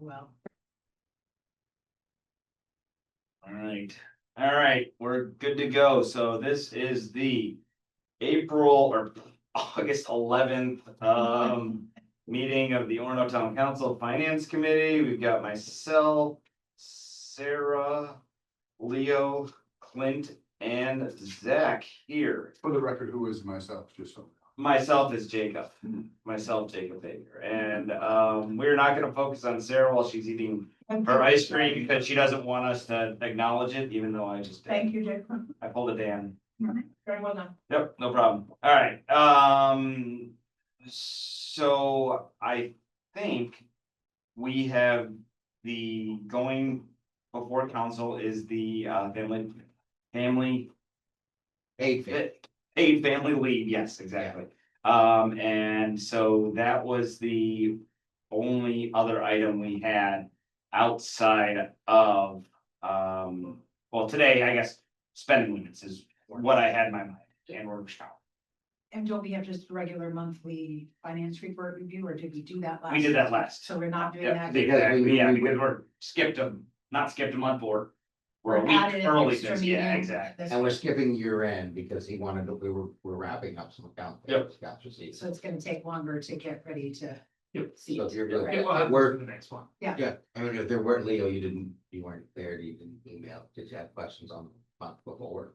well. All right, we're good to go. So this is the April or August 11th meeting of the Orono Town Council Finance Committee. We've got myself, Sarah, Leo, Clint, and Zach here. For the record, who is myself, just so. Myself is Jacob, Jacob Baker, and we're not gonna focus on Sarah while she's eating her ice cream because she doesn't want us to acknowledge it, even though I just did. Thank you, Jacob. I pulled it in. Very well done. Yep, no problem. All right, so I think we have the going before council is the family aid family leave, yes, exactly. And so that was the only other item we had outside of, well, today, I guess, spending limits is what I had in my mind, and workers' comp. And don't we have just regular monthly finance report review, or did we do that last? We did that last. So we're not doing Yeah, that. exactly, yeah, because we're not skipped a month, or we're a week added an early, extra this, yeah, meeting. exactly. And we're skipping year end because he wanted to, we're wrapping up some accounts. Yep. receipts. So it's gonna take longer to get ready to. Yep. See. So if you're good. Right. It will happen We're- for the next one. Yeah, I mean, if there weren't Leo, you weren't there, you didn't email, did you have questions on the month before?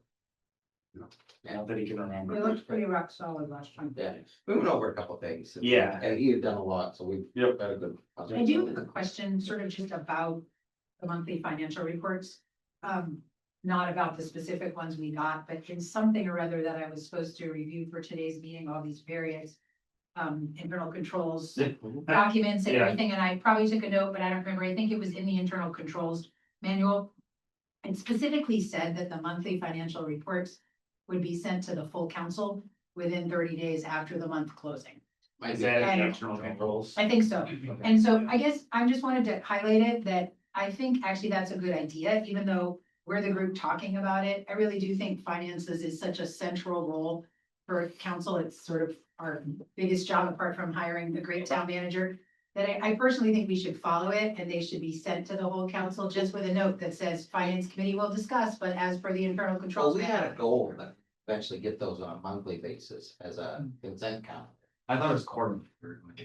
Not that he can remember. It looked pretty rock solid last time. Yeah, we went over a couple of things. Yeah. And he had done a lot, so we. Yep. Got a good. I do have a question, sort of just about the monthly financial reports. Not about the specific ones we got, but in something or other that I was supposed to review for today's meeting, all these various internal controls documents and Yeah. everything, and I probably took a note, but I don't remember. I think it was in the internal controls manual. It specifically said that the monthly financial reports would be sent to the full council within 30 days after the month closing. Might Is be- that And- internal controls? I think so. And so I guess I just wanted to highlight it, that I think actually that's a good idea, even though we're the group talking about it. I really do think finances is such a central role for council. It's sort of our biggest job apart from hiring the great town manager. That I personally think we should follow it, and they should be sent to the whole council just with a note that says finance committee will discuss, but as per the internal Well, controls. we had a manual." goal to eventually get those on a monthly basis as a consent count. I thought it was quarterly.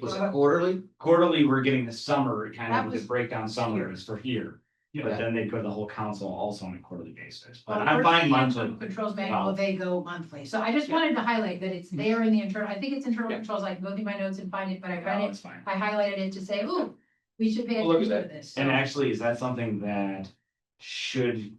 Was it quarterly? Quarterly, we're getting the summer, That kind of was the breakdown summaries for here. But Yeah. then they put the whole council also on a quarterly basis. Well, But I'm fine first, the internal monthly. Controls manual, they go monthly. So I just Yeah. wanted to highlight that it's there in the internal, I think it's internal Yeah. controls. I can go through my notes and find it, but I No, read it. it's fine. I highlighted it to say, ooh, we should pay Well, look at attention to this. And So- actually, is that something that should,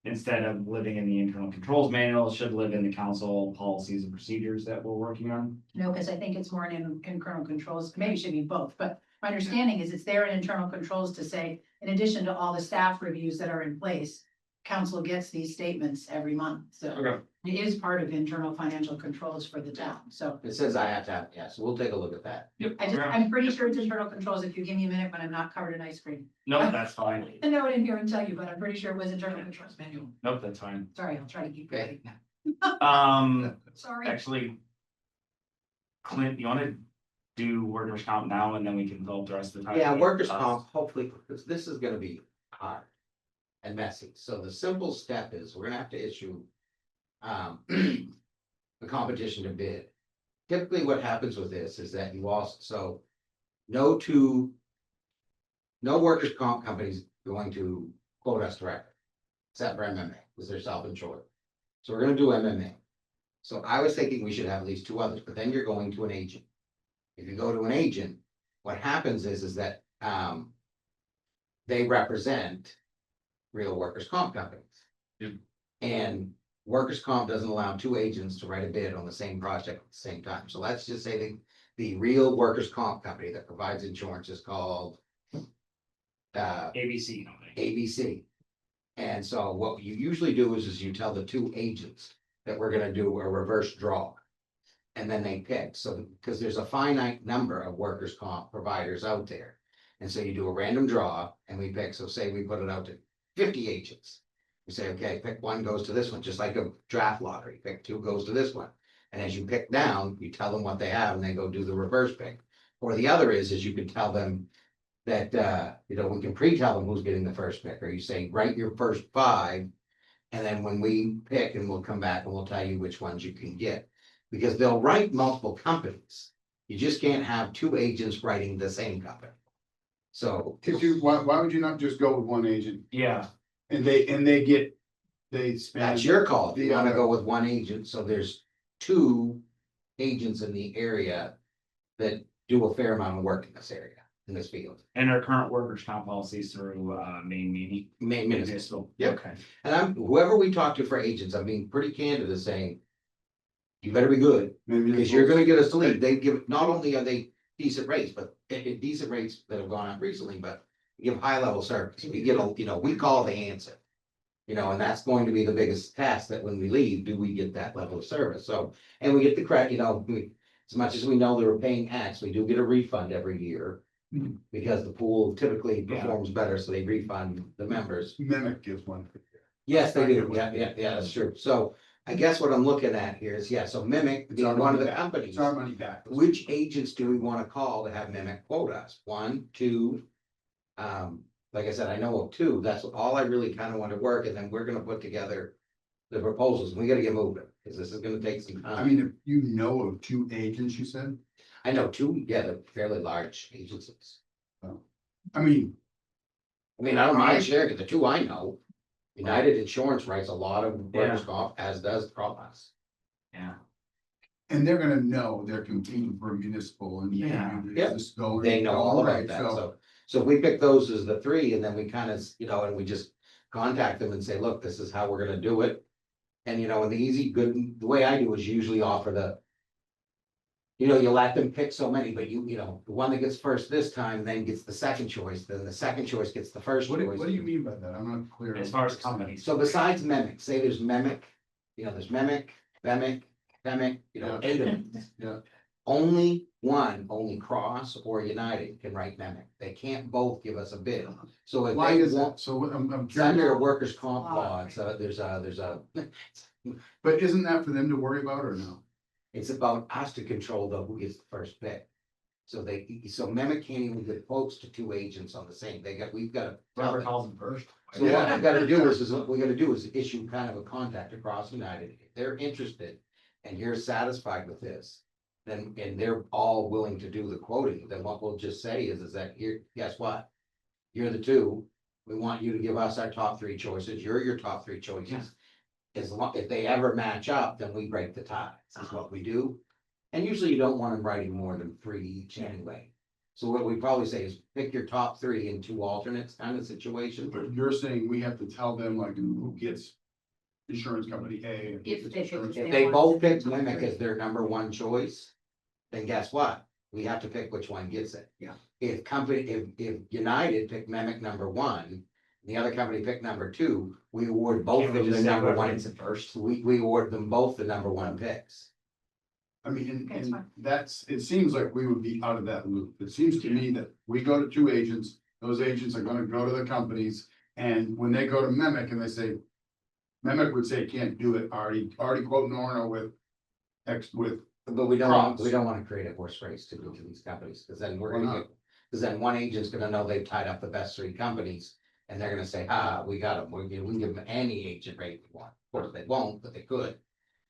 instead of living in the internal controls manual, should live in the council policies and procedures that we're working on? No, because I think it's more in internal controls, maybe it should be both, but my understanding is it's there in internal controls to say, in addition to all the staff reviews that are in place, council gets these statements every month, so Okay. it is part of internal financial controls for the town, so. It says I have to have, yeah, so we'll take a look at that. Yep. I'm pretty sure it's internal controls, if you give me a minute when I'm not covered in ice cream. Nope, that's fine. I know it in here and tell you, but I'm pretty sure it was internal controls manual, Nope, that's fine. sorry, I'll try to keep Okay. going, sorry. Actually. Clint, you wanna do workers' comp now and then we can vote the rest of the time? Yeah, workers' comp, hopefully, because this is gonna be hard and messy. So the simple step is, we're gonna have to issue a competition to bid. Typically, what happens with this is that you also, so no workers' comp companies going to quote us directly, except for MMA, because they're self-insured. So we're gonna do MMA. So I was thinking we should have at least two others, but then you're going to an agent. If you go to an agent, what happens is that, they represent real workers' comp companies. Yep. And workers' comp doesn't allow two agents to write a bid on the same project at the same time. So let's just say the real workers' comp company that provides insurance is called ABC, you know, ABC. And so what you usually do is you tell the two agents that we're gonna do a reverse draw. And then they pick, so, because there's a finite number of workers' comp providers out there. And so you do a random draw and we pick, so say we put it out to 50 agents. You say, okay, pick one goes to this one, just like a draft lottery, pick two goes to this one. And as you pick down, you tell them what they have and they go do the reverse pick. Or the other is you can tell them, that, we can pre-tell them who's getting the first pick, or you say, write your first 5. And then when we pick, and we'll come back and we'll tell you which ones you can get, because they'll write multiple companies. You just can't have 2 agents writing the same company. So, If you, why would you not just go with one agent Yeah, and they get, they spend. that's your call, if you the wanna other- go with one agent, so there's 2 agents in the area that do a fair amount of work in this area, in this field. and our current workers' comp policies through, main meeting. Municipal. Yep. Yep. Okay. And whoever we talk to for agents, I'm being pretty candid as saying, you better be good, Maybe because you're gonna get us to lead. They give, not only are they decent rates, but decent rates that have gone up recently, but give high level service. We get, we call the answer. And that's going to be the biggest task, that when we leave, do we get that level of service? So, and we get the credit, as much as we know they were paying X, we do get a refund every year. Mhm. Because the pool typically Yeah. performs better, so they refund the members. Mimic gives one. Yes, they do. Yeah. Yeah, that's true. So I guess what I'm looking at here is, so Mimic, It's our being one of money the back. companies. It's our money back. Which agents do we want to call to have Mimic quote us? 1, 2. Like I said, I know of 2. That's all I really kind of want to work, and then we're gonna put together the proposals. We gotta get moving, because this is gonna take some time. I mean, if you know of 2 agents, you said, I know 2, yeah, they're fairly large agencies. I mean, I don't mind sharing it, the 2 I know. United Insurance writes a lot of workers' Yeah. comp, as does Promise. Yeah. and they're gonna know they're competing for a municipal and. Yeah. Yep. Just going. They know all about right, that, so- so if we pick those as the 3, and then we kind of, and we just contact them and say, look, this is how we're gonna do it. And and the way I do is usually offer the. You let them pick so many, but the one that gets first this time then gets the second choice, then the second choice gets the first What do choice. you mean by that? I'm not clear. As far as companies. So besides Mimic, say there's Mimic, there's Mimic, Bemic, 8 of them. Yeah. Only Cross or United can write Mimic. They can't both give us a bid. So if Why they is want, that? So I'm it's under a curious, workers' comp law, so there's a, but isn't that for them to worry about or no? it's about us to control who gets the first pick. So Mimic can't even get quotes to 2 agents on the same, we've got to. Whoever calls them first. So what we gotta do is issue kind of a contact across United, if they're interested and you're satisfied with this. Then, and they're all willing to do the quoting, then what we'll just say is that here, guess what? You're the 2, we want you to give us our top 3 choices, you're your top 3 choices. If they ever match up, then we break the ties, is what we do. And usually you don't want them writing more than 3 each anyway. So what we probably say is pick your top 3 and 2 alternates kind of situation. But you're saying we have to tell them like who gets insurance company A. and who If gets they pick- insurance- If they both pick Mimic as their number 1 choice, then guess what? We have to pick which one gets it. Yeah. If United pick Mimic number 1, the other company picked number 2, we award both Can't of we them just the say number whoever 1. gets it first? We award them both the number 1 picks. I mean, Okay, it's and fine. it seems like we would be out of that loop. It seems to me that we go to 2 agents, those agents are gonna go to the companies. And when they go to Mimic and they say, Mimic would say, can't do it, already quoting Orono with. But we Cross. don't want to create a horse race to go to these companies, because then we're Why gonna not? get, because then one agent's gonna know they've tied up the best 3 companies. And they're gonna say, we got them, we can give them any agent rate we want. Of course, they won't, but they could.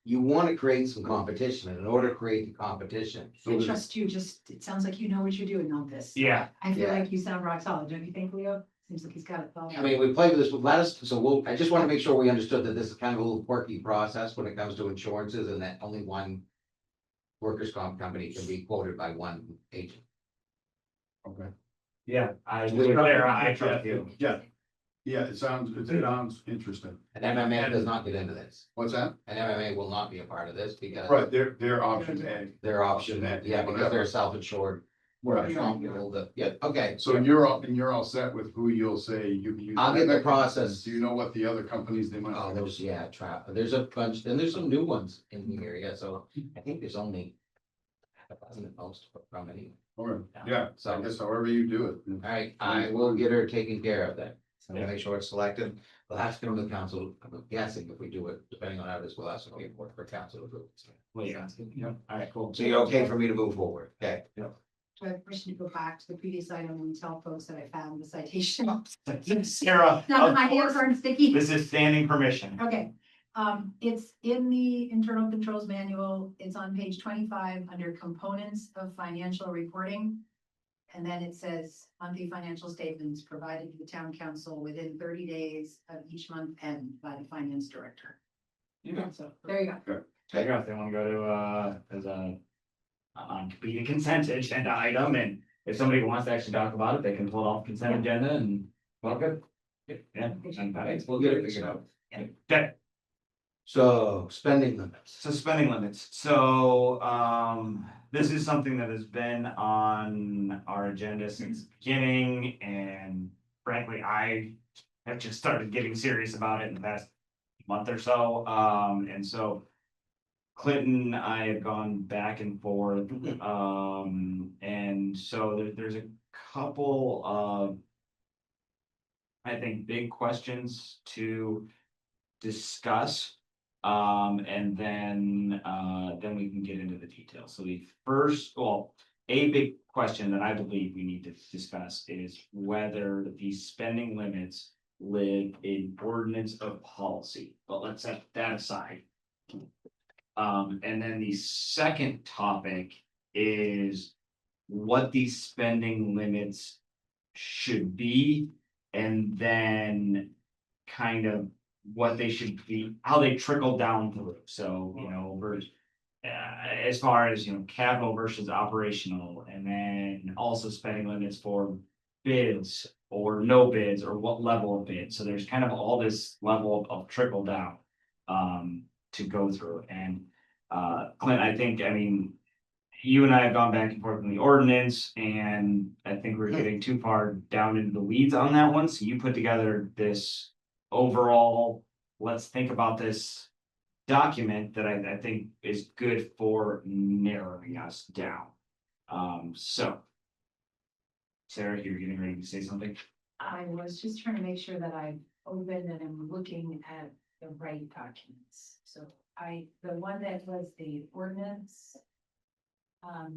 You want to create some competition, and in order to create the competition, I trust you, it sounds like you know what you're doing on this. Yeah, I feel Yeah. like you sound rock solid, don't you think, Leo? Seems like he's got it thought I out. mean, we played with this, I just want to make sure we understood that this is kind of a little quirky process when it comes to insurances, and that only one workers' comp company can be quoted by 1 agent. Okay. yeah, I trust you. Yeah, it sounds interesting. And MMA does not get into this, What's that? and MMA will not be a part of this, because Right, their option A. their option, yeah, because they're self-insured. Right. Okay. So you're all set with who you'll say you use. I'll get the process. Do you know what the other companies they might? Oh, there's a bunch, and there's some new ones in the area, so I think there's only. a dozen at most from any. Or, yeah, so I guess however you do it. All right, I will get her taken care of then. So I'm gonna make sure it's selected. We'll have to go to the council, I'm guessing if we do it, depending on how this will ask for council to approve. Well, yeah, yeah, all right, cool. So you're okay for me to move forward? Okay. Yep. do I have permission to go back to the previous item and tell folks that I found the citation? Sarah, Now that of my hands course, aren't sticky. this is standing permission. Okay, it's in the internal controls manual. It's on page 25 under components of financial reporting. And then it says monthly financial statements provided to the town council within 30 days of each month end by the finance director. Yeah. So there you go. Check out if they wanna go to, as a be a consent agenda item, and if somebody wants to actually talk about it, they can pull it off consent Yeah. agenda and, well, good. Yeah, and that- We'll get it figured out. Okay, So spending limits. so spending limits, so, this is something that has been on our agenda since the beginning, and frankly, I have just started getting serious about it in the past month or so, and so Clinton, I have gone back and forth, and so there's a couple of, I think, big questions to discuss. And then we can get into the details. So the first, well, a big question that I believe we need to discuss is whether these spending limits live in ordinance of policy, but let's set that aside. And then the second topic is what these spending limits should be, and then kind of what they should be, how they trickle down through. So, you know, as far as, you know, capital versus operational, and then also spending limits for bids or no bids, or what level of bid. So there's kind of all this level of trickle down to go through. And Clint, I think, I mean, you and I have gone back and forth on the ordinance, and I think we're getting too far down into the weeds on that one. So you put together this overall, let's think about this document that I think is good for narrowing us down. So Sarah, you're getting ready to say something? I was just trying to make sure that I've opened and I'm looking at the right documents. So the one that was the ordinance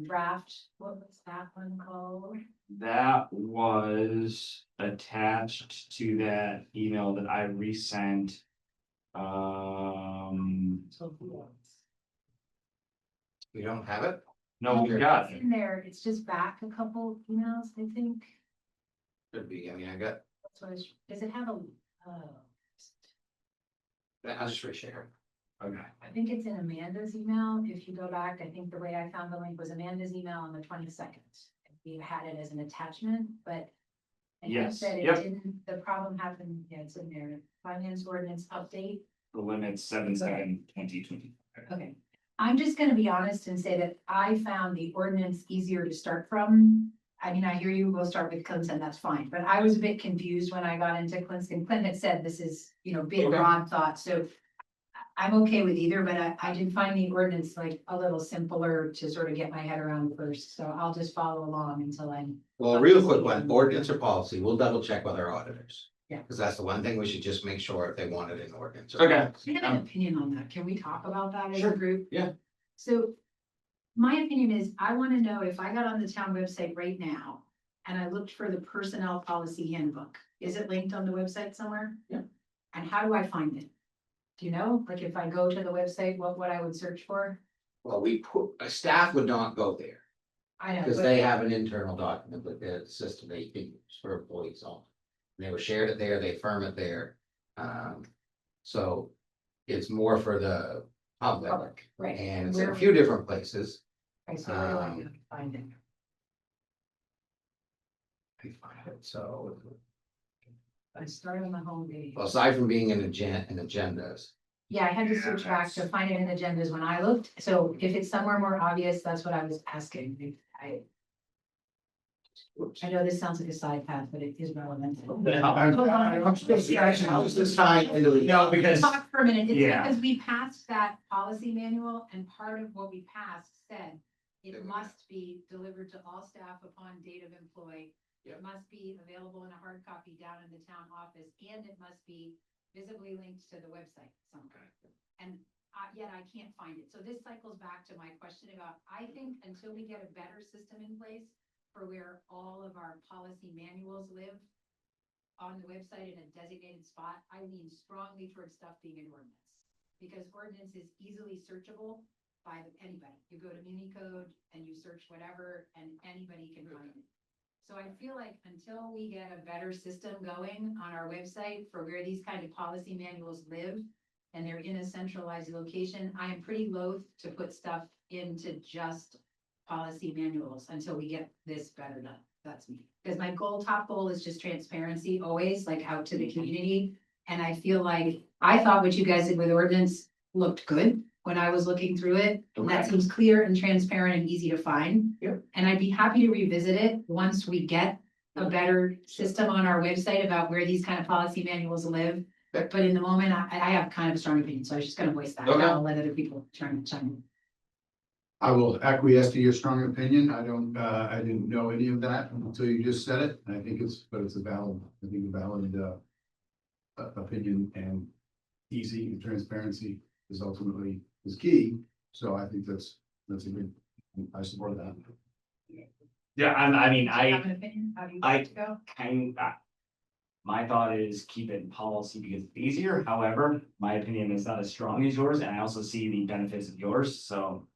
draft, what was that one called? That was attached to that email that I resent. So We don't have it? No, we got it's it. in there, it's just back a couple emails, I think. Could be, I mean, I got, That's what does it have a, I'll just reshare. Okay. I think it's in Amanda's email. If you go back, I think the way I found the link was Amanda's email on the 22nd. You had it as an attachment, but I think Yes, that it yep. didn't, the problem happened, yeah, it's in there, finance ordinance update. The limit's 7/7/2020. Okay, I'm just gonna be honest and say that I found the ordinance easier to start from. I mean, I hear you, we'll start with Clinton, that's fine, but I was a bit confused when I got into Clinton. Clinton had said this is, you know, big Okay. broad thought, so I'm okay with either, but I did find the ordinance like a little simpler to sort of get my head around first, so I'll just follow along until I'm. Well, a real quick one, ordinance or policy, we'll double check with our auditors. Yeah. Cause that's the one thing we should just make sure if they want it in ordinance. or Okay. policy. I have an opinion on that. Can we talk about that as a Sure. group? Yeah. So my opinion is I want to know if I got on the town website right now and I looked for the personnel policy handbook, is it linked on the website somewhere? Yeah. And how do I find it? Do you know, like if I go to the website, what I would search for? Well, a staff would not go there, I know, because but they have an internal document that the system they use for employees on. And they were shared it there, they firm it there. So it's more for the public, public, right? and it's in Where- a few different places. Okay, so where do I go to find it? I find it, so, I start on the home page. well, aside from being in agendas, Yeah, I had to Yeah, switch back to that's- find it in agendas when I looked, so if it's somewhere more obvious, that's what I was asking. oops. I know this sounds like a side path, but it is relevant. I'm still scratching, how is this tying into the? No, because Talk for a minute, it's Yeah. because we passed that policy manual and part of what we passed said it must be delivered to all staff upon date of employ. Yeah. It must be available in a hard copy down in the town office, and it must be visibly linked to the website somewhere. And yet I can't find it. So this cycles back to my question about, I think until we get a better system in place, for where all of our policy manuals live on the website in a designated spot, I lean strongly towards stuff being in ordinance. Because ordinance is easily searchable by anybody. You go to Muni Code and you search whatever and anybody can find it. So I feel like until we get a better system going on our website for where these kind of policy manuals live and they're in a centralized location, I am pretty loath to put stuff into just policy manuals until we get this better done. That's me. Because my top goal is just transparency always, like out to the community. And I feel like, I thought what you guys did with ordinance looked good when I was looking through it. And that Okay. seems clear and transparent and easy to find. Yep. And I'd be happy to revisit it once we get a better system on our website about where these kind of policy manuals live. But in the moment, I have kind of a strong opinion, so I was just gonna voice that. Okay. I'll let other people chime in. I will acquiesce to your strong opinion. I didn't know any of that until you just said it. And I think it's a valid, opinion, and easy and transparency is ultimately is key. So I think that's a good, I support that. Yeah, I mean, Do you have an opinion? How do you like to go? my thought is keep it in policy because it's easier. However, my opinion is not as strong as yours, and I also see the benefits of yours, so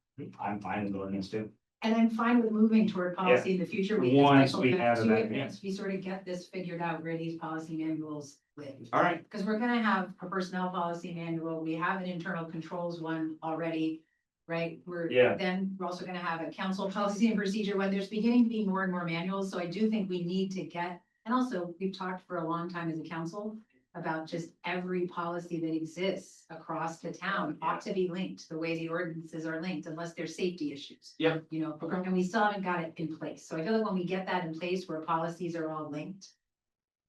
I'm fine with the ordinance too. And I'm fine with moving toward policy in the future. Once we have do it, it, yeah. once we sort of get this figured out where these policy manuals live. All right, Because we're gonna have a personnel policy manual, we have an internal controls one already, right? Yeah. Then we're also gonna have a council policy and procedure when there's beginning to be more and more manuals, so I do think we need to get. And also, we've talked for a long time as a council about just every policy that exists across the town ought to be linked, the way the ordinances are linked, unless there's safety issues. Yep. You know, and we still haven't got it in place, so I feel like when we get that in place where policies are all linked,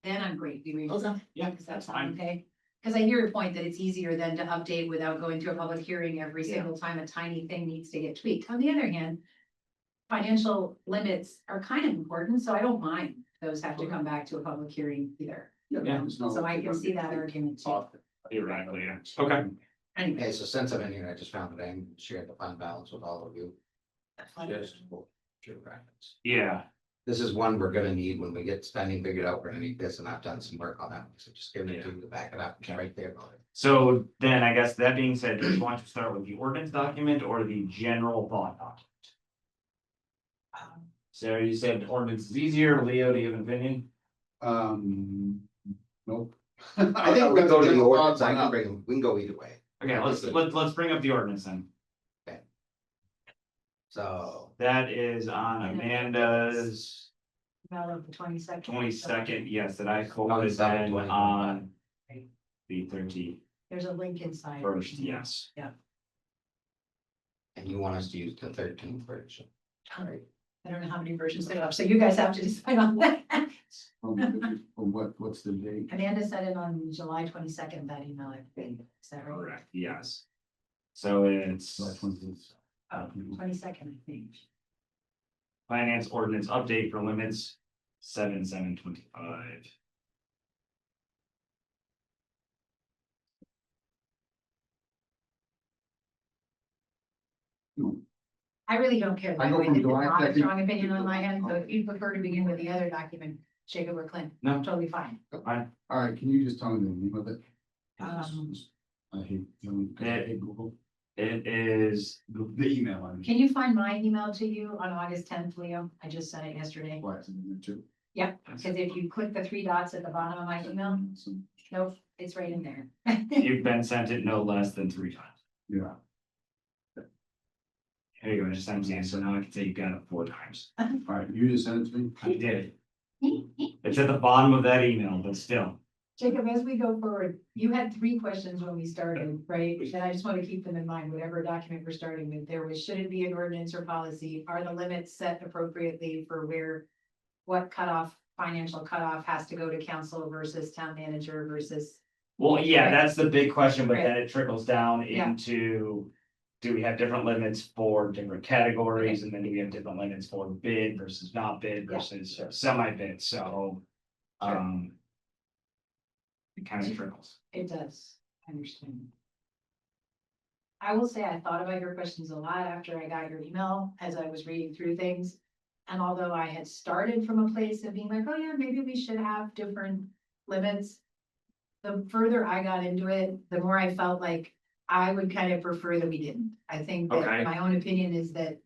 then I'm great. yeah, Does that that's sound fine. okay? Because I hear your point that it's easier than to update without going through a public hearing every Yeah. single time a tiny thing needs to get tweaked. On the other hand, financial limits are kind of important, so I don't mind those have to come back to a public hearing either. Yeah. It's not So like I they're can gonna see be that argument too. off. Theoretically, yeah. Okay. Anyway, Okay, so since I'm in here, I just found that I shared the fund balance with all of you. Just for your reference. Yeah, This is one we're gonna need when we get spending figured out. We're gonna need this, and I've done some work on that. So just give it to you to back it up. It's right there. so then I guess that being said, do you want to start with the ordinance document or the general thought document? Sarah, you said ordinance is easier. Leo, do you have an opinion? Nope. I think we're gonna go to the General ordinance. thoughts I on can that. bring, we can go either way. Okay, let's bring up the ordinance then. So, That is on Amanda's about the 22nd. 22nd, yes, that I quoted 27, then 25. on the 31st, There's a link inside. yes. and you want us to use the 13th version. Alright. I don't know how many versions there are, so you guys have to decide on that. What's the date? Amanda said it on July 22nd, that email, I think. Is that right? Correct, yes. So it's July 20th. 22nd, I think. finance ordinance update for limits 7/7/25. I really don't care. I by the go way, from this is July not a 2nd. strong opinion on my end, so if you prefer to begin with the other document, Jacob or Clint, No. totally fine. Fine. All right, can you just tell me the name of it? Um, I hate Google. It is, The email, I mean. Can you find my email to you on August 10th, Leo? I just sent it yesterday. Why is it in there too? Because if you click the three dots at the bottom of my email, nope, it's right in there. you've been sent it no less than 3 times. Yeah. Here you go, I just sent it to you, so now I can say you got it 4 times. All right, you just sent it to me? I did. It's at the bottom of that email, but still. Jacob, as we go forward, you had 3 questions when we started, right? And I just want to keep them in mind, whatever document we're starting with. There was, should it be an ordinance or policy? Are the limits set appropriately for where, what cutoff, financial cutoff has to go to council versus town manager versus? Well, yeah, Right. that's the big question, but Right. then it trickles down Yeah. into. Do we have different limits for different categories, and then do we have different limits for bid versus not bid Yeah. versus semi-bid, so. Sure. It kind of trickles. It does, I understand. I will say I thought about your questions a lot after I got your email, as I was reading through things. And although I had started from a place of being like, oh yeah, maybe we should have different limits. The further I got into it, the more I felt like I would kind of prefer that we didn't. I think Okay. that my own opinion is that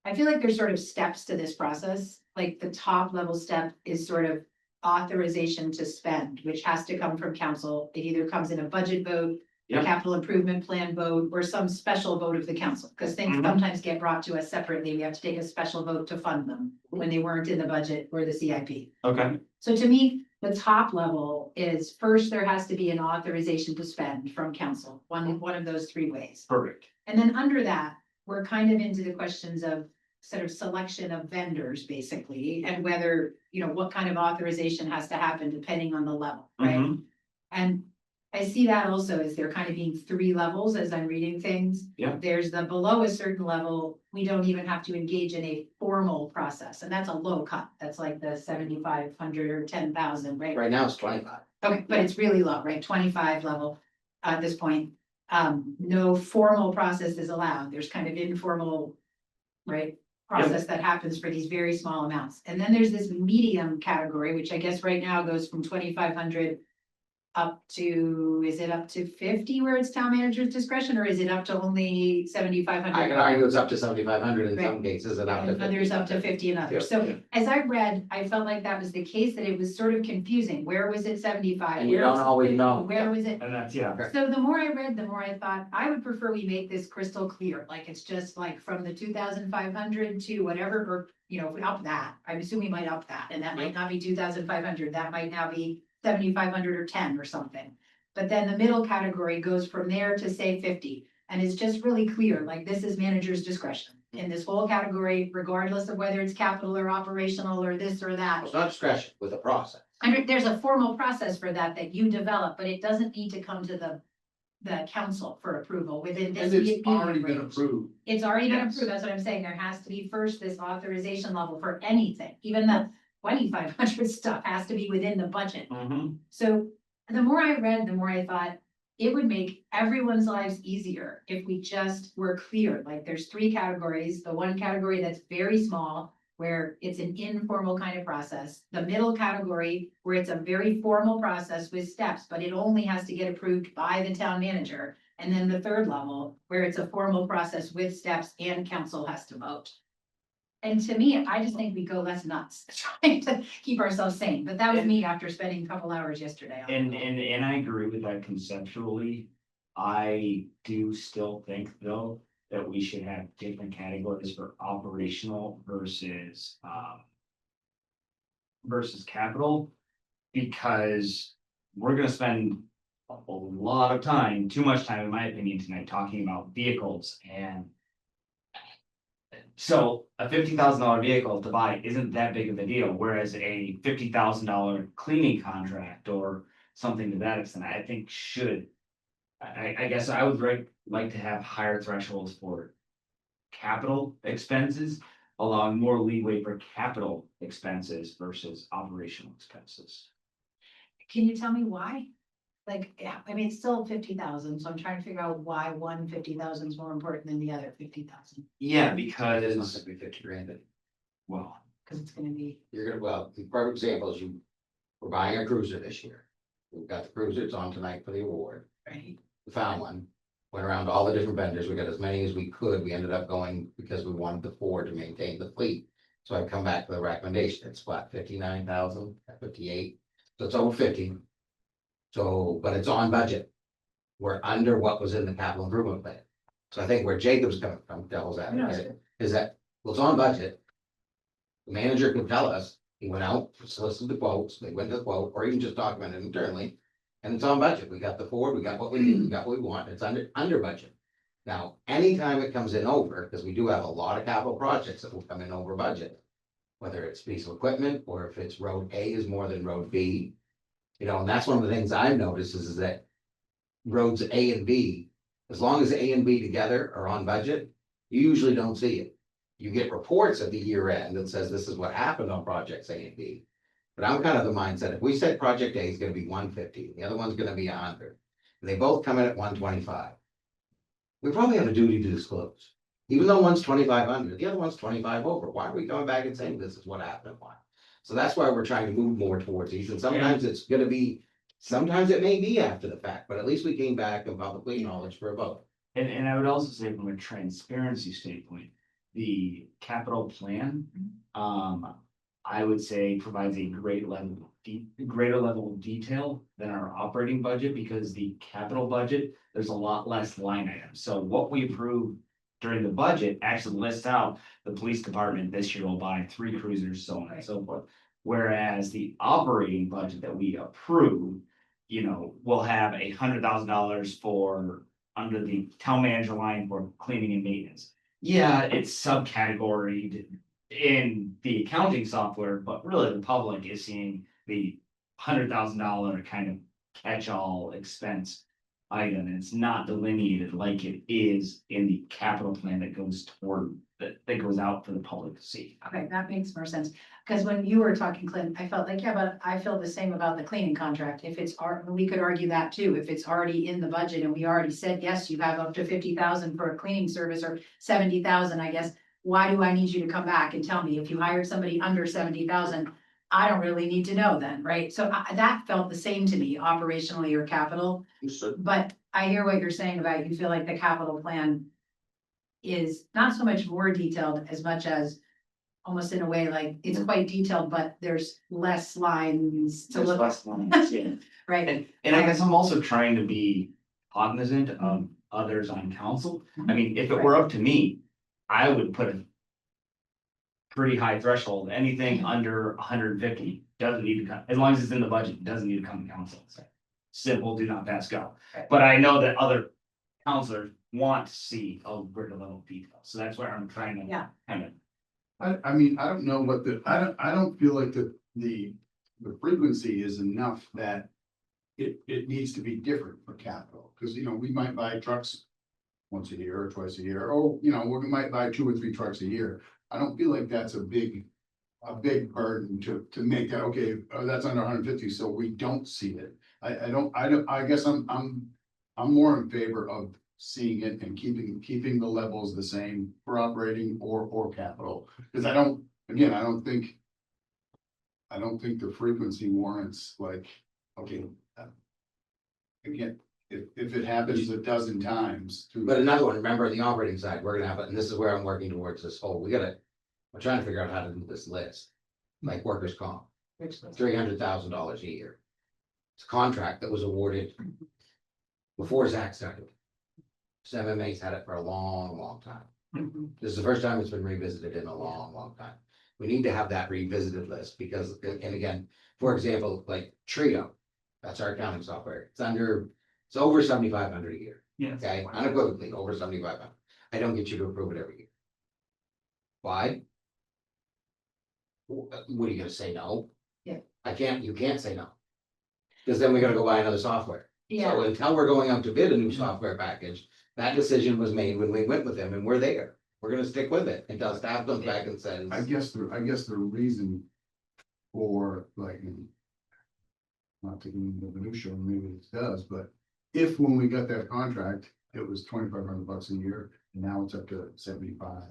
I feel like there's sort of steps to this process. Like the top level step is sort of authorization to spend, which has to come from council. It either comes in a budget vote, a Yep. capital improvement plan vote, or some special vote of the council. Because things Mhm. sometimes get brought to us separately. We have to take a special vote to fund them when they weren't in the budget or the CIP. Okay, So to me, the top level is first, there has to be an authorization to spend from council, one of those three ways. perfect. And then under that, we're kind of into the questions of sort of selection of vendors, basically, and whether, what kind of authorization has to happen depending on the level, right? Mhm. And I see that also as there kind of being three levels as I'm reading things. Yeah. There's the below a certain level, we don't even have to engage in a formal process, and that's a low cut. That's like the 7,500 or 10,000, right? Right now it's 25. Okay, but it's really low, right? 25 level at this point. No formal process is allowed. There's kind of informal, right? Process that happens for these very small amounts. And then there's this medium category, which I guess right now goes from 2,500 up to, is it up to 50 where it's town manager's discretion, or is it up to only 7,500? I can argue it's up to 7,500 in some Right. cases and up to And others 50. up to 50 and others. Yeah. So as I read, I felt like that was the case, that it was sort of confusing. Where was it 75? And you Where don't was it always 50? know. Where was it? And that's, yeah, So the more I read, the more I thought, I would prefer we make this crystal clear, like it's just like from the 2,500 to whatever, or, if we up that, I assume we might up that, and that might not be 2,500, that might now be 7,500 or 10 or something. But then the middle category goes from there to say 50, and it's just really clear, like this is manager's discretion. In this whole category, regardless of whether it's capital or operational or this or that. It's not discretion with a process. There's a formal process for that you develop, but it doesn't need to come to the council for approval within this. And it's medium already been range. approved. It's already been Yes. approved, that's what I'm saying, there has to be first this authorization level for anything, even the 2,500 stuff has to be within the budget. Mhm. So the more I read, the more I thought it would make everyone's lives easier if we just were clear, like there's three categories. The one category that's very small, where it's an informal kind of process. The middle category, where it's a very formal process with steps, but it only has to get approved by the town manager. And then the third level, where it's a formal process with steps and council has to vote. And to me, I just think we go less nuts, trying to keep ourselves sane, but that was me after spending a couple hours yesterday. on it. And I agree with that conceptually. I do still think though, that we should have different categories for operational versus capital. Because we're gonna spend a lot of time, too much time, in my opinion, tonight, talking about vehicles and. So a $50,000 vehicle to buy isn't that big of a deal, whereas a $50,000 cleaning contract or something to that extent, I think should. I guess I would like to have higher thresholds for capital expenses, allowing more leeway for capital expenses versus operational expenses. Can you tell me why? Like, yeah, I mean, it's still 50,000, so I'm trying to figure out why one 50,000 is more important than the other 50,000, Yeah, It's not because, gonna be 50 grand. well, because it's gonna be, You're gonna, well, the perfect example is we're buying a cruiser this year. We've got the cruiser, it's on tonight for the award. right? We found one, went around to all the different vendors, we got as many as we could, we ended up going because we wanted the Ford to maintain the fleet. So I've come back to the recommendation, it's what, 59,000, 58, so it's over 50. So, but it's on budget. We're under what was in the capital improvement plan. So I think where Jacob's coming from, devil's advocate, is that, well, it's on budget. The manager can tell us, he went out, solicited the quotes, they went to the quote, or even just documented internally. And it's on budget, we got the Ford, we got what we need, we got what we want, it's under budget. Now, anytime it comes in over, because we do have a lot of capital projects that will come in over budget. Whether it's piece of equipment, or if it's road A is more than road B. And that's one of the things I've noticed is that roads A and B, as long as A and B together are on budget, you usually don't see it. You get reports at the year end that says this is what happened on projects A and B. But I'm kind of the mindset, if we said project A is gonna be 150, the other one's gonna be 100, and they both come in at 125. We probably have a duty to disclose. Even though one's 2,500, the other one's 25 over. Why are we coming back and saying this is what happened? Why? So that's why we're trying to move more towards these, and sometimes it's gonna be, sometimes it may be after the fact, but at least we came back and publicly acknowledged for a vote. And I would also say from a transparency standpoint, the capital plan, I would say provides a greater level of detail than our operating budget, because the capital budget, there's a lot less line items. So what we approve during the budget actually lists out the police department this year will buy 3 cruisers, so on and so forth. Whereas the operating budget that we approve, will have $100,000 for under the town manager line for cleaning and maintenance. Yeah, it's subcategoried in the accounting software, but really the public is seeing the $100,000 kind of catch-all expense item, and it's not delineated like it is in the capital plan that goes toward, that goes out for the public to see. Okay, that makes more sense, because when you were talking, Clint, I felt like, yeah, but I feel the same about the cleaning contract. If it's we could argue that too, if it's already in the budget and we already said, yes, you have up to 50,000 for a cleaning service, or 70,000, I guess. Why do I need you to come back and tell me if you hired somebody under 70,000? I don't really need to know then, right? So that felt the same to me, operationally or capital. But I hear what you're saying about, you feel like the capital plan is not so much more detailed as much as almost in a way like it's quite detailed, but there's less lines to There's look, less lines, yeah. right? And I guess I'm also trying to be cognizant of others on council. I mean, if it were up to me, I would put a pretty high threshold. Anything under 150 doesn't need to come, as long as it's in the budget, it doesn't need to come to council. Simple, do not pass go. Right. But I know that other counselors want to see a greater level of detail, so that's where I'm trying to. Yeah. Kind of, I mean, I don't know what I don't feel like the frequency is enough that it needs to be different for capital, because, we might buy trucks once a year or twice a year, or, we might buy 2 or 3 trucks a year. I don't feel like that's a big burden to make that, okay, that's under 150, so we don't see it. I guess I'm more in favor of seeing it and keeping the levels the same for operating or capital. Because I don't think the frequency warrants like, okay. Again, if it happens a dozen times. But another one, remember the operating side, we're gonna have it, and this is where I'm working towards this whole, we're trying to figure out how to do this list. Like workers' comp, $300,000 a year. It's a contract that was awarded before Zach started. MMA's had it for a long, long time. This is the first time it's been revisited in a long, long time. We need to have that revisited list because, and again, for example, like Trio, that's our accounting software. It's over 7,500 a year. yes. Okay, unequivocally over 7,500. I don't get you to approve it every year. Why? What are you gonna say, no? Yeah. You can't say no. Because then we gotta go buy another software. So until we're going out to bid a new software package, that decision was made when we went with them and we're there. We're gonna stick with it until staff comes back and says. I guess the reason for like. Not to get into the minutia, maybe it does, but if when we got that contract, it was $2,500 a year, and now it's up to 75.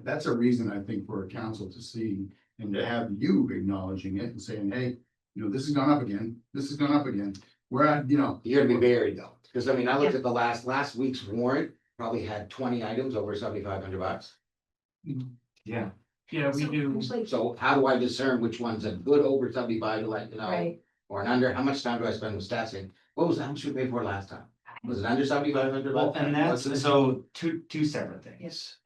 That's a reason I think for a council to see and to have you acknowledging it and saying, hey, this has gone up again, this has gone up again. We're at, You're gonna be buried though, because I mean, I looked at the last week's warrant, probably had 20 items over $7,500. Yeah. Yeah, we do. Actually, So how do I discern which one's a good over 75 to let you know? right, Or an under, how much time do I spend with staffing? What was, how much we paid for last time? Was it under 7,500? Well, and that's, Was it? so two separate things.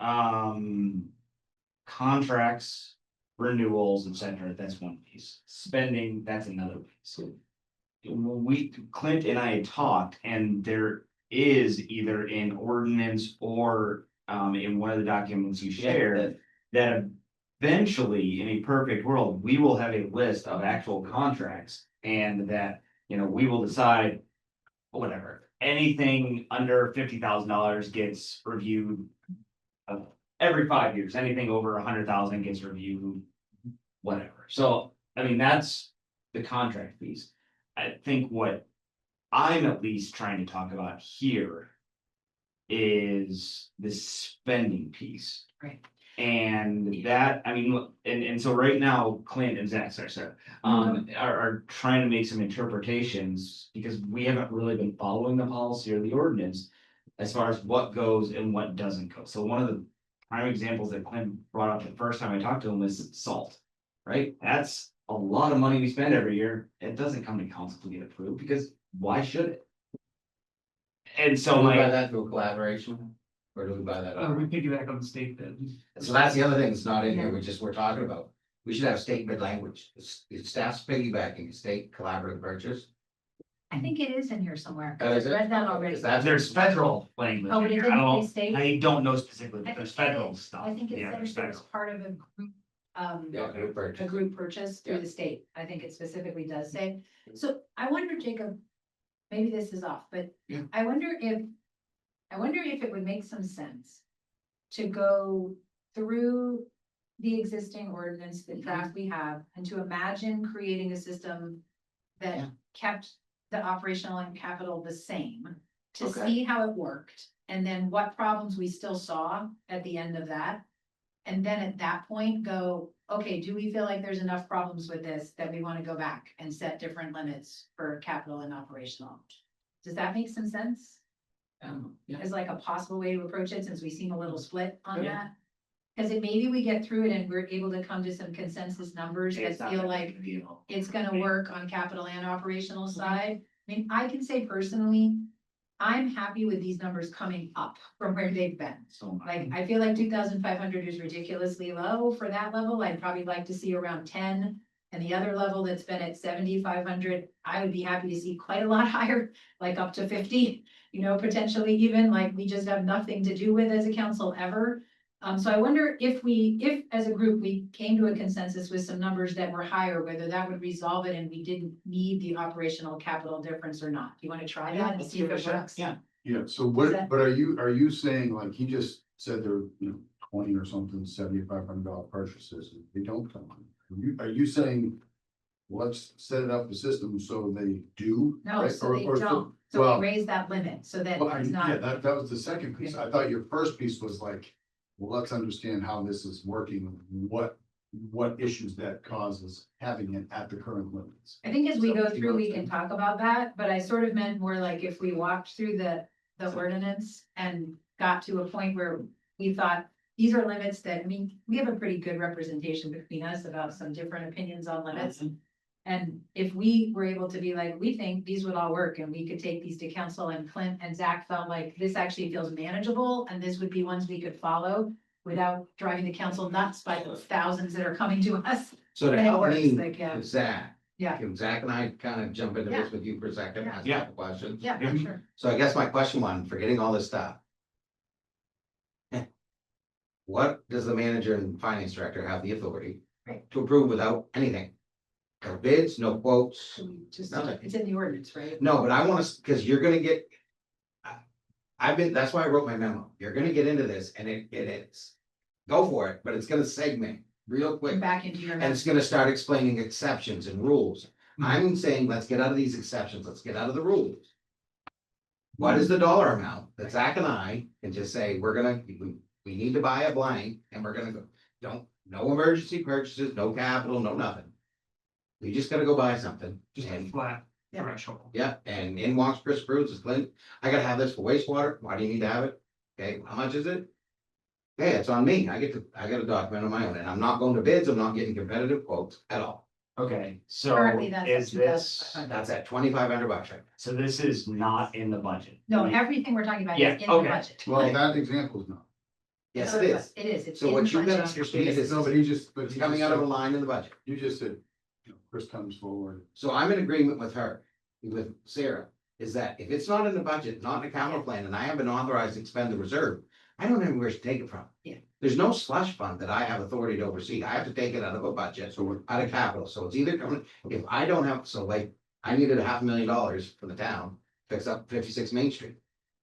Contracts, renewals, etc. That's one piece. Spending, that's another piece. Clint and I talked, and there is either in ordinance or in one of the documents you shared, that eventually, in a perfect world, we will have a list of actual contracts, and that, we will decide, whatever, anything under $50,000 gets reviewed every 5 years, anything over 100,000 gets reviewed, whatever. So, I mean, that's the contract piece. I think what I'm at least trying to talk about here is the spending piece. Right. And that, I mean, look, and so right now, Clint and Zach, sorry, are trying to make some interpretations because we haven't really been following the policy or the ordinance as far as what goes and what doesn't go. So one of the prime examples that Clint brought up the first time I talked to him was salt, right? That's a lot of money we spend every year. It doesn't come to council to get approved because why should it? And so Do we buy my, that through collaboration? Or do we buy that? We piggyback on the state bid. So that's the other thing that's not in here, we're talking about. We should have state bid language. It's staff's piggybacking, state collaborative purchase. I think it is in here somewhere. Oh, is I it? read that already. Is that- there's federal language. Oh, but in it here. I didn't don't- say state? I don't know specifically, I but there's think it federal is. stuff. I think it Yeah, said there's it was federal. part of a group, Yeah, group a purchase. group purchase through Yeah. the state. I think it specifically does say. So I wonder, Jacob, maybe this is off, but Yeah. I wonder if it would make some sense to go through the existing ordinance, the draft we have, and to imagine creating a system that Yeah. kept the operational and capital the same, to Okay. see how it worked, and then what problems we still saw at the end of that. And then at that point, go, okay, do we feel like there's enough problems with this that we want to go back and set different limits for capital and operational? Does that make some sense? Yeah. As like a possible way to approach it, since we seem a little split on Yeah. that? Cause it, maybe we get through it and we're able to come to some consensus numbers that It's not feel that like big a deal. it's gonna work on capital and operational side. I mean, I can say personally, I'm happy with these numbers coming up from where they've been. So much. Like, I feel like 2,500 is ridiculously low for that level. I'd probably like to see around 10. And the other level that's been at 7,500, I would be happy to see quite a lot higher, like up to 50, potentially even, like, we just have nothing to do with as a council ever. So I wonder if as a group, we came to a consensus with some numbers that were higher, whether that would resolve it and we didn't need the operational capital difference or not. Do you want to try that and let's see if give it a it shot. works? Yeah. Yeah, so Is that- what, but are you saying, like, he just said there, 20 or something, $7,500 purchases, they don't come on. Are you saying, let's set it up the system so they do? No, right? so they Or don't. So well- we raise that limit so that Well, it's yeah, not, that was the second piece. I thought your first piece was like, well, let's understand how this is working, what issues that causes having it at the current limits. I think as we So, go you know through, what we I'm can saying? talk about that, but I sort of meant more like if we walked through the ordinance and got to a point where we thought, these are limits that, I mean, we have a pretty good representation between us about some different opinions on limits. And if we were able to be like, we think these would all work and we could take these to council, and Clint and Zach felt like this actually feels manageable and this would be ones we could follow without driving the council nuts by the thousands that are coming to us. So to And it help works, me like, yeah. with Zach. Yeah. Can Zach and I kind of jump into this with you for a second, ask a Yeah. couple questions? Yeah, for sure. So I guess my question one, forgetting all this stuff. What does the manager and finance director have the authority Right. to approve without anything? No bids, no quotes, So we just, Nothing. it's in the ordinance, right? no, but I want to, because you're gonna get. That's why I wrote my memo, you're gonna get into this and it is, go for it, but it's gonna segment real quick. Come back into your. And it's gonna start explaining exceptions and rules. I'm saying, let's get out of these exceptions, let's get out of the rules. What is the dollar amount that Zach and I can just say, we need to buy a blank and we're gonna go, no emergency purchases, no capital, no nothing. We just gotta go buy something. Just a And, flat Yeah. threshold. yeah, and in walks Chris Bruce, is Clint, I gotta have this for wastewater, why do you need to have it? Okay, how much is it? Hey, it's on me, I gotta document on my own, and I'm not going to bids, I'm not getting competitive quotes at all. Okay, so Currently, that's is at this, 2,500. That's at $2,500 right now. so this is not in the budget? No, everything we're talking about Yeah, is in the okay. budget. Well, that example's not. Yes, So it is. It is, it's So in what the you gotta budget. understand is, No, but it's coming out of a line in the budget. You just said, Chris comes forward. So I'm in agreement with her, with Sarah, is that if it's not in the budget, not in a capital plan, and I haven't authorized to expend the reserve, I don't know where to take it from. Yeah. There's no slush fund that I have authority to oversee. I have to take it out of a budget, So what, out of capital. So it's either coming, if I don't have, so like, I needed $500,000 for the town, to fix up 56 Main Street.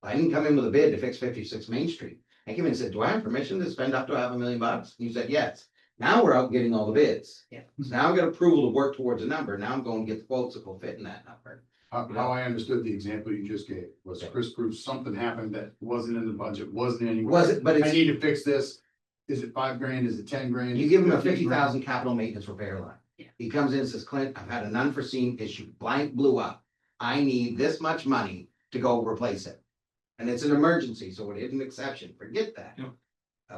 I didn't come in with a bid to fix 56 Main Street. I came in and said, do I have permission to spend up to $500,000? You said, yes. Now we're out getting all the bids. Yeah. So now I've got approval to work towards a number. Now I'm going to get the quotes that will fit in that number. How I understood the example you just gave was Okay. Chris Bruce, something happened that wasn't in the budget, wasn't anywhere. Was it, but I it's, need to fix this. Is it $5,000? Is it $10,000? you Is give it him a 15,000? 50,000 capital maintenance repair line. Yeah. He comes in and says, Clint, I've had an unforeseen issue, blank blew up. I need this much money to go replace it. And it's an emergency, so it is an exception, forget that. Yeah.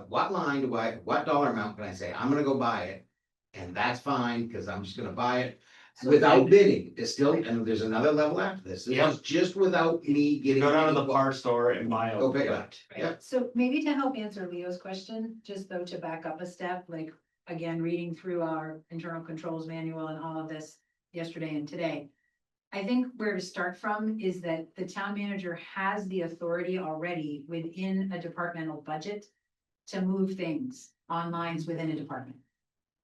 What line do I, what dollar amount can I say, I'm gonna go buy it? And that's fine, cause I'm just gonna buy it So without then- bidding, it's still, and there's another level after this, this Yeah. is just without me You getting. go down to the any- parts store and buy a. Go pick it up. Right. Yeah. So maybe to help answer Leo's question, just though to back up a step, like, again, reading through our internal controls manual and all of this yesterday and today. I think where to start from is that the town manager has the authority already within a departmental budget to move things on lines within a department.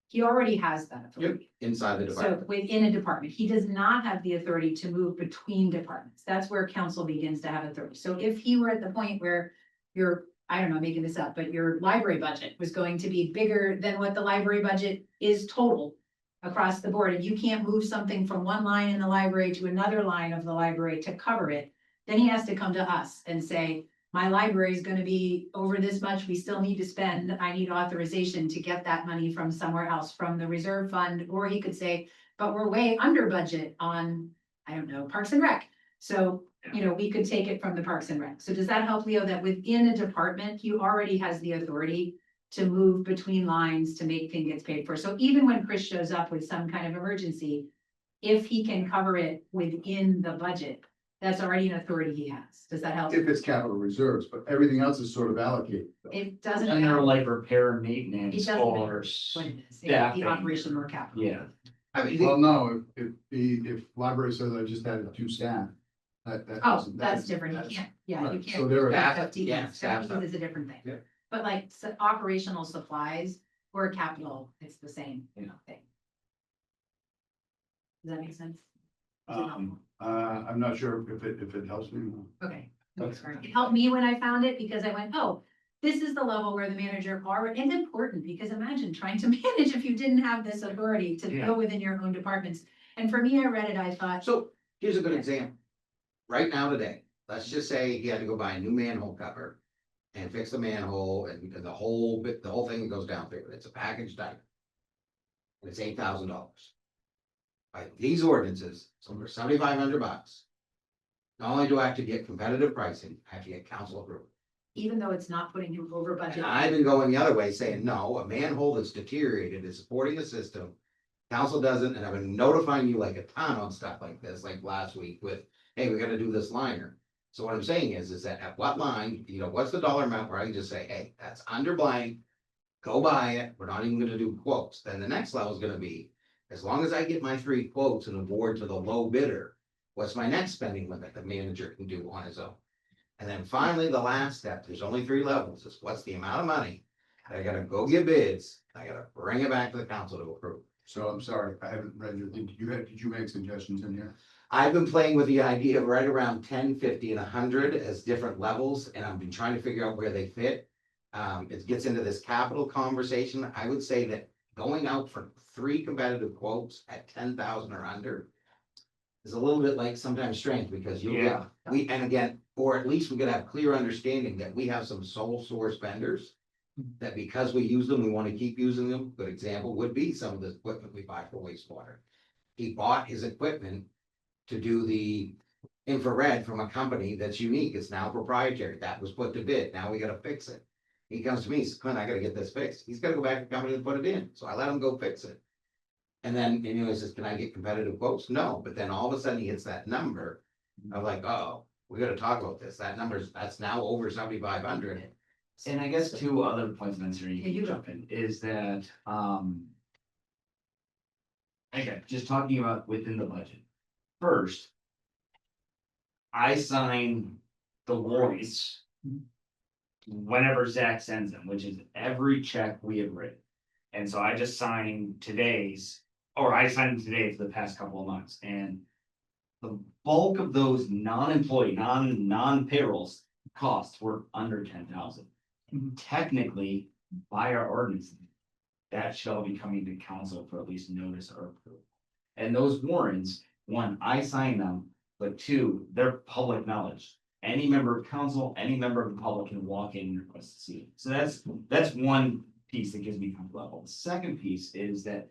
He already has that authority. Inside the So department. within a department, he does not have the authority to move between departments. That's where council begins to have authority. So if he were at the point where your, I don't know, making this up, but your library budget was going to be bigger than what the library budget is total across the board, and you can't move something from one line in the library to another line of the library to cover it, then he has to come to us and say, my library is gonna be over this much, we still need to spend, I need authorization to get that money from somewhere else, from the reserve fund, or he could say, but we're way under budget on, I don't know, Parks and Rec. So, you know, we could take it from the Parks and Rec. So does that help, Leo, that within a department, he already has the authority to move between lines to make things get paid for? So even when Chris shows up with some kind of emergency, if he can cover it within the budget, that's already an authority he has. Does that help? If it's capital reserves, but everything else is sort of allocated. It doesn't. And they're matter like repair and It maintenance doesn't or. matter what it is, staffing. the operation or capital. Yeah. I mean, Well, no, if library says I just added 2 staff. That. Oh, doesn't- that's different. You that's- can't, yeah, you right. can't. So there are- Staff, FTEs. yeah, staff FTEs is a different thing. Yeah. But like operational supplies or capital, it's the same Yeah. thing. Does that make sense? Does it help? I'm not sure if it helps me. Okay. Okay. Sorry. It helped me when I found it because I went, oh, this is the level where the manager already, it's important because imagine trying to manage if you didn't have this authority to Yeah. deal within your own departments. And for me, I read it, I thought, So here's a good example. Right now today, let's just say he had to go buy a new manhole cover and fix the manhole and the whole bit, the whole thing that goes down through it. It's a package type. And it's $8,000. By these ordinances, so for $7,500. Not only do I have to get competitive pricing, I have to get council approval. even though it's not putting him over budget. And I've been going the other way saying, no, a manhole that's deteriorated is supporting the system. Council doesn't, and I've been notifying you like a ton on stuff like this, like last week with, hey, we gotta do this liner. So what I'm saying is that at what line, you know, what's the dollar amount where I can just say, hey, that's under blank. Go buy it, we're not even gonna do quotes. Then the next level is gonna be, as long as I get my 3 quotes and award to the low bidder. What's my next spending limit the manager can do on his own? And then finally, the last step, there's only 3 levels, is what's the amount of money? I gotta go get bids, I gotta bring it back to the council to approve. So I'm sorry, I haven't read your, did you make suggestions in here? I've been playing with the idea of right around 10, 50, and 100 as different levels, and I've been trying to figure out where they fit. It gets into this capital conversation. I would say that going out for 3 competitive quotes at 10,000 or under is a little bit like sometimes strange, because you'll get, Yeah. and again, or at least we could have clear understanding that we have some sole source vendors. That because we use them, we want to keep using them. Good example would be some of the equipment we buy for wastewater. He bought his equipment to do the infrared from a company that's unique. It's now proprietary. That was put to bid. Now we gotta fix it. He comes to me, says, Clint, I gotta get this fixed. He's gotta go back to the company and put it in. So I let him go fix it. And then, he says, can I get competitive quotes? No, but then all of a sudden he hits that number. I'm like, oh, we gotta talk about this. That's now over 7,500. And I guess 2 other points of answer Yeah, you you can go. jump in, is that, again, just talking about within the budget. First, I sign the warrants whenever Zach sends them, which is every check we have written. And so I just signed today's, or I signed today for the past couple of months, and the bulk of those non-employee, non-payrolls costs were under 10,000. Technically, by our ordinance, that shall be coming to council for at least notice or approval. And those warrants, one, I sign them, but two, they're public knowledge. Any member of council, any member of the public can walk in and request to see it. So that's one piece that gives me comfort level. The second piece is that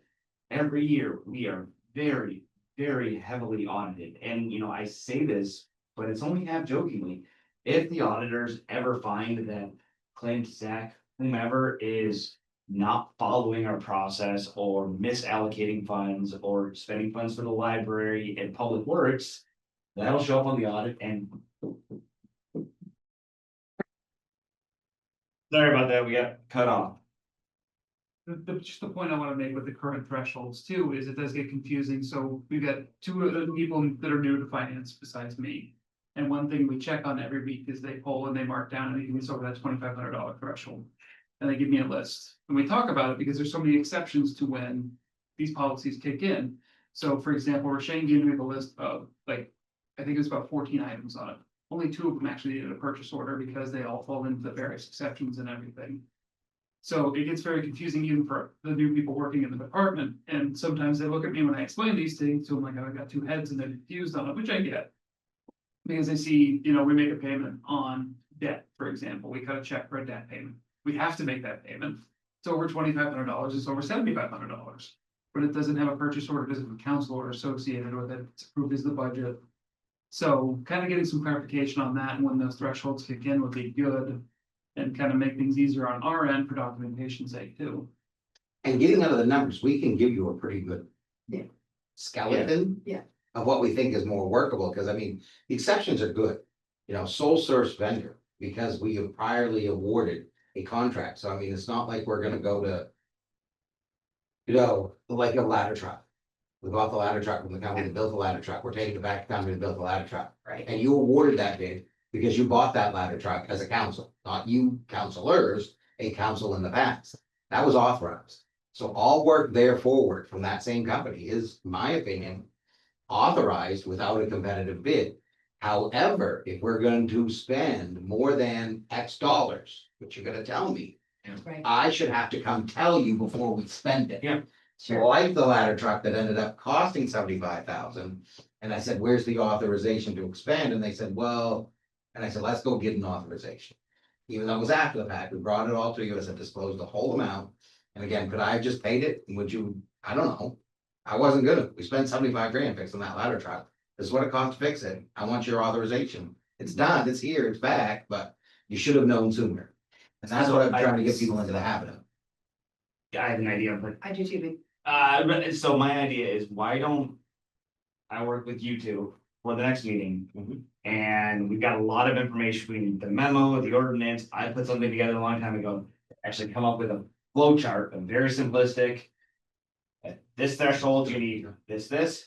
every year we are very, very heavily audited. And, you know, I say this, but it's only half jokingly. If the auditors ever find that Clint, Zach, whomever is not following our process or misallocating funds or spending funds for the library and public works, that'll show up on the audit and. Sorry about that, we got cut off. Just the point I wanna make with the current thresholds too, is it does get confusing, so we've got two other people that are new to finance besides me. And one thing we check on every week is they poll and they mark down anything that's over that $2,500 threshold. And they give me a list, and we talk about it because there's so many exceptions to when these policies kick in. So for example, Rashane gave me the list of like, I think it was about 14 items on it. Only 2 of them actually needed a purchase order because they all fall into the various exceptions and everything. So it gets very confusing even for the new people working in the department, and sometimes they look at me when I explain these things to them like, I've got 2 heads and they're confused on it, which I get. Because I see, you know, we make a payment on debt, for example, we cut a check for a debt payment, we have to make that payment. It's over $2,500, it's over $7,500. But it doesn't have a purchase order, doesn't have a council order associated with it, it's approved as the budget. So kind of getting some clarification on that and when those thresholds kick in would be good. And kind of make things easier on our end for documentation's sake too. And getting out of the numbers, we can give you a pretty good. Yeah. Skeleton. Yeah. Of what we think is more workable, because I mean, the exceptions are good. You know, sole source vendor, because we have priorly awarded a contract, so I mean, it's not like we're gonna go to. You know, like a ladder truck. We bought the ladder truck from the company that built the ladder truck, we're taking it back to the company that built the ladder truck. Right. And you awarded that bid because you bought that ladder truck as a council, not you counselors, a council in the past. That was authorized. So all work there forward from that same company is, in my opinion, authorized without a competitive bid. However, if we're going to spend more than X dollars, which you're gonna tell me, Right, I should have to come tell you before we spend it. Yeah. sure. Like the ladder truck that ended up costing 75,000. And I said, where's the authorization to expand? And they said, well, and I said, let's go get an authorization. Even though it was after the fact, we brought it all to you, as I disclosed the whole amount. And again, could I have just paid it? Would you, I don't know. I wasn't gonna, we spent 75 grand fixing that ladder truck. This is what it cost to fix it. I want your authorization. It's done, it's here, it's back, but you should have known sooner. And that's what I'm trying to get people into the habit of. I have an idea, but I do too, but so my idea is, why don't I work with you two for the next meeting? And we've got a lot of information, we need the memo, the ordinance, I put something together a long time ago. Actually come up with a flow chart, a very simplistic. At this threshold, you need this,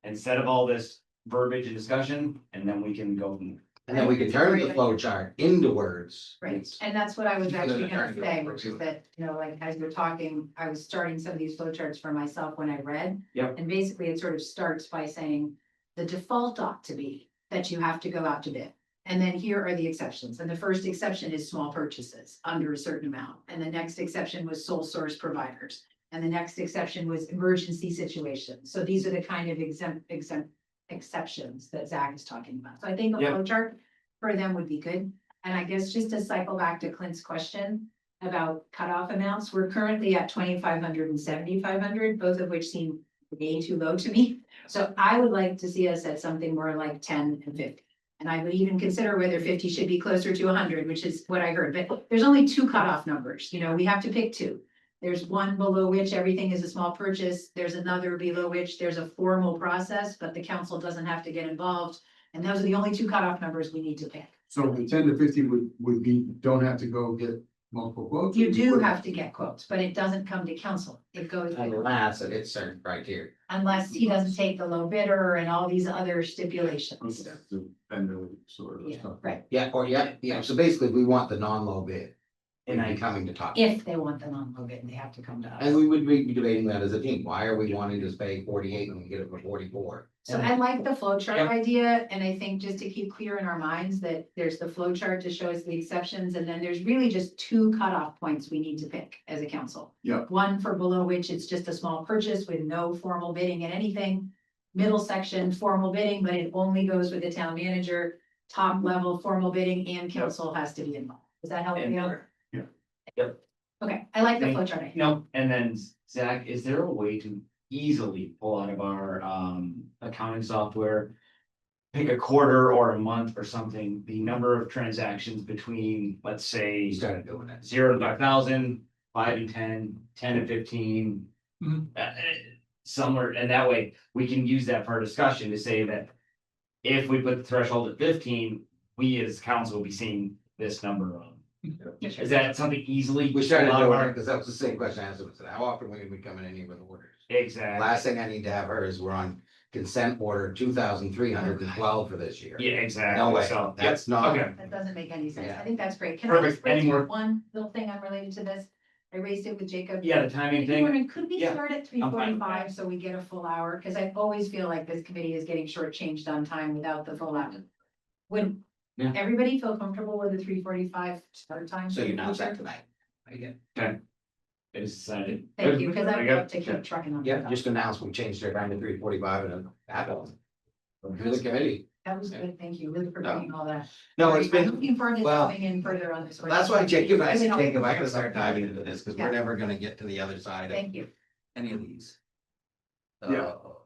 instead of all this verbiage and discussion, and then we can go from there. And then we can turn the flow chart into words. right, and that's what I was actually gonna attorney say, will which is that, you know, like, as you're talking, I was starting some of these flowcharts for myself when I read. Yep. And basically, it sort of starts by saying, the default ought to be that you have to go out to bid. And then here are the exceptions, and the first exception is small purchases under a certain amount, and the next exception was sole source providers. And the next exception was emergency situations, so these are the kind of exceptions that Zach is talking about. So I think a Yeah. flow chart for them would be good. And I guess just to cycle back to Clint's question about cutoff amounts, we're currently at 2,500 and 7,500, both of which seem way too low to me. So I would like to see us at something more like 10 and 50. And I would even consider whether 50 should be closer to 100, which is what I heard, but there's only 2 cutoff numbers, you know, we have to pick 2. There's one below which everything is a small purchase. There's another below which there's a formal process, but the council doesn't have to get involved. And those are the only 2 cutoff numbers we need to pick. So the 10 to 50 would be, don't have to go get multiple quotes? You do have to get quotes, but it doesn't come to council. It goes, Unless it hits certain criteria. unless he doesn't take the low bidder and all these other stipulations. The vendor sort of Yeah, stuff. right. Yeah, so basically, we want the non-low bid. we'd And be I, coming to talk. If they want them on Logan, they have to come to And us. we would be debating that as a team. Why are we wanting to pay 48 when we get it for 44? So I like the flow chart Yep. idea, and I think just to keep clear in our minds that there's the flow chart to show us the exceptions, and then there's really just two cutoff points we need to pick as a council. Yep. One for below which it's just a small purchase with no formal bidding and anything. Middle section, formal bidding, but it only goes with the town manager. Top level, formal bidding and council has to be involved. Does that help And- you? Yeah. Yep. Okay, I like the Thank- flow chart idea. no, and then Zach, is there a way to easily pull out of our accounting software? Pick a quarter or a month or something, the number of transactions between, let's say, We started doing it. 0 to 5,000, 5 and 10, 10 and 15. Mhm. Somewhere, and that way we can use that for our discussion to say that. If we put the threshold at 15, we as council will be seeing this number of. Is that something easily? We started pulled out of doing it our- because that was the same question I asked him. I said, how often we coming in here with orders? Exactly, Last thing I need to have her is we're on consent order 2,312 for this year. yeah, No exactly, way, so. that's yep, not. Okay, That doesn't make any sense. Yeah. I think that's great. Can I just Perfect. bring Any more? one little thing unrelated to this? I raised it with Jacob. yeah, the timing If thing. you're wondering, could we Yeah, start at three I'm fine with forty-five so we get a full hour? Cause I always feel like this committee is getting shortchanged on time without the full hour. Would Yeah. everybody feel comfortable with the 3:45 start time? So for you're the not future? set tonight. Again, It is decided. Thank you, cause Very I'd good. love to keep trucking on. yeah, just announced we changed our time to 3:45 and that was. Through the committee. That was good, thank you, really for bringing all that. No, it's I'm been, looking forward to well, delving in further on this. one. that's why Jacob, I Really said, helpful. Jacob, I gotta start diving into this because Yeah. we're never gonna get to the other side of Thank you. any of these. Yeah. Uh,